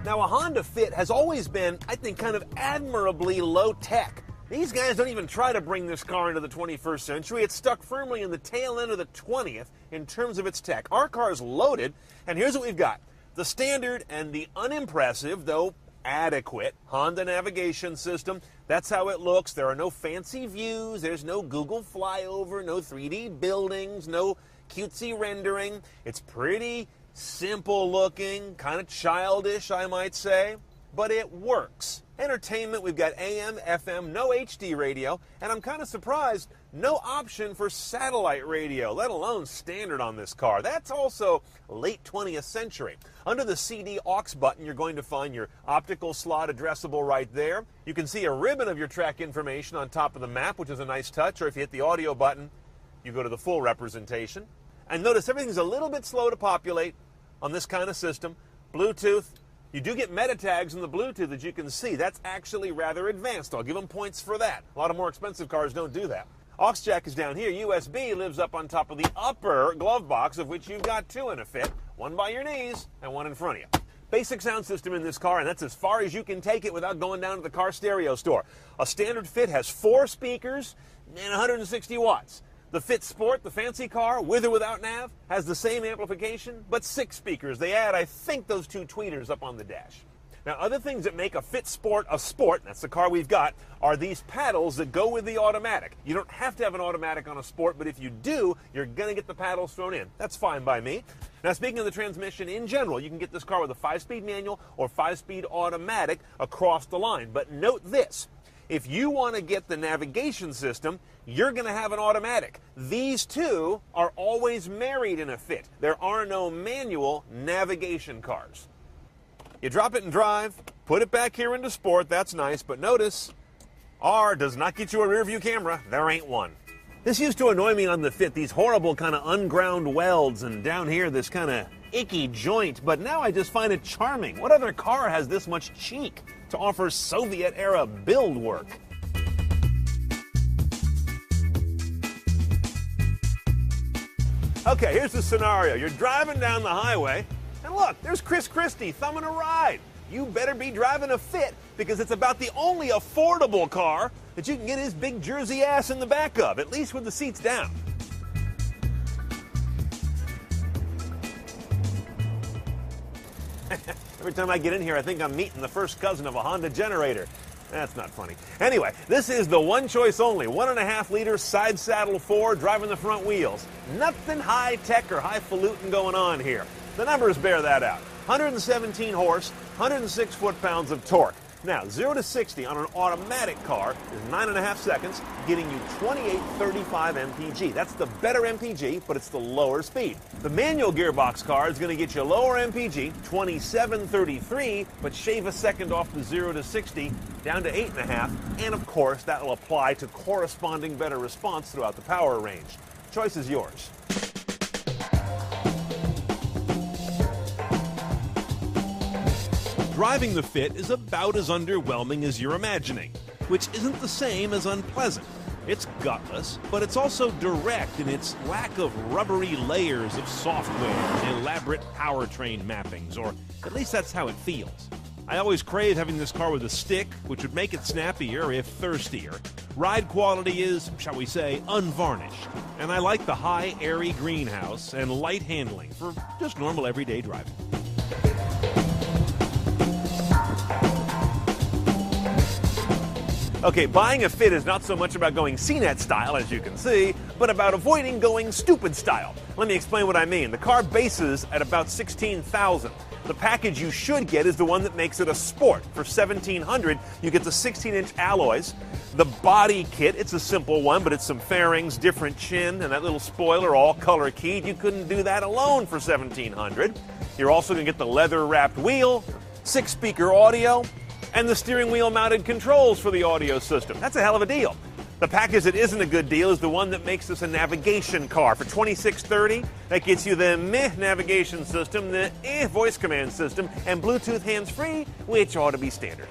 Now, a Honda Fit has always been, I think, kind of admirably low tech. These guys don't even try to bring this car into the 21st century. It's stuck firmly in the tail end of the 20th in terms of its tech. Our car is loaded, and here's what we've got. The standard and the unimpressive, though adequate, Honda navigation system. That's how it looks. There are no fancy views. There's no Google flyover, no 3D buildings, no cutesy rendering. It's pretty simple looking, kind of childish, I might say, but it works. Entertainment, we've got AM, FM, no HD radio, and I'm kind of surprised, no option for satellite radio, let alone standard on this car. That's also late 20th century. Under the CD aux button, you're going to find your optical slot addressable right there. You can see a ribbon of your track information on top of the map, which is a nice touch, or if you hit the audio button, you go to the full representation. And notice everything's a little bit slow to populate on this kind of system. Bluetooth. You do get meta tags in the Bluetooth that you can see. That's actually rather advanced. I'll give them points for that. A lot of more expensive cars don't do that. Aux jack is down here. USB lives up on top of the upper glove box, of which you've got two in a Fit. One by your knees and one in front of you. Basic sound system in this car, and that's as far as you can take it without going down to the car stereo store. A standard Fit has 4 speakers and 160 watts. The Fit Sport, the fancy car, with or without nav, has the same amplification, but 6 speakers. They add, I think, those 2 tweeters up on the dash. Now, other things that make a Fit Sport a sport, that's the car we've got, are these paddles that go with the automatic. You don't have to have an automatic on a Sport, but if you do, you're going to get the paddles thrown in. That's fine by me. Now, speaking of the transmission in general, you can get this car with a 5-speed manual or 5-speed automatic across the line. But note this. If you want to get the navigation system, you're going to have an automatic. These two are always married in a Fit. There are no manual navigation cars. You drop it and drive, put it back here into Sport, that's nice, but notice, R does not get you a rear view camera. There ain't one. This used to annoy me on the Fit, these horrible kind of unground welds, and down here this kind of icky joint, but now I just find it charming. What other car has this much cheek to offer Soviet-era build work? Okay, here's the scenario. You're driving down the highway, and look, there's Chris Christie thumbing a ride. You better be driving a Fit, because it's about the only affordable car that you can get his big Jersey ass in the back of, at least with the seats down. Every time I get in here, I think I'm meeting the first cousin of a Honda generator. That's not funny. Anyway, this is the one choice only, 1.5-liter side saddle 4 driving the front wheels. Nothing high tech or highfalutin going on here. The numbers bear that out. 117 horse, 106 foot-pounds of torque. Now, 0 to 60 on an automatic car is 9.5 seconds, getting you 2835 mpg. That's the better mpg, but it's the lower speed. The manual gearbox car is going to get you lower mpg, 2733, but shave a second off the 0 to 60 down to 8.5, and of course that will apply to corresponding better response throughout the power range. Choice is yours. Driving the Fit is about as underwhelming as you're imagining, which isn't the same as unpleasant. It's gutless, but it's also direct in its lack of rubbery layers of software and elaborate powertrain mappings, or at least that's how it feels. I always crave having this car with a stick, which would make it snappier if thirstier. Ride quality is, shall we say, unvarnished, and I like the high, airy greenhouse and light handling for just normal everyday driving. Okay, buying a Fit is not so much about going CNET style, as you can see, but about avoiding going stupid style. Let me explain what I mean. The car bases at about $16,000. The package you should get is the one that makes it a sport. For $1,700, you get the 16-inch alloys. The body kit, it's a simple one, but it's some fairings, different chin, and that little spoiler all color keyed. You couldn't do that alone for $1,700. You're also going to get the leather-wrapped wheel, 6-speaker audio, and the steering wheel mounted controls for the audio system. That's a hell of a deal. The package that isn't a good deal is the one that makes this a navigation car. For $2,630, that gets you the meh navigation system, the voice command system, and Bluetooth hands-free, which ought to be standard.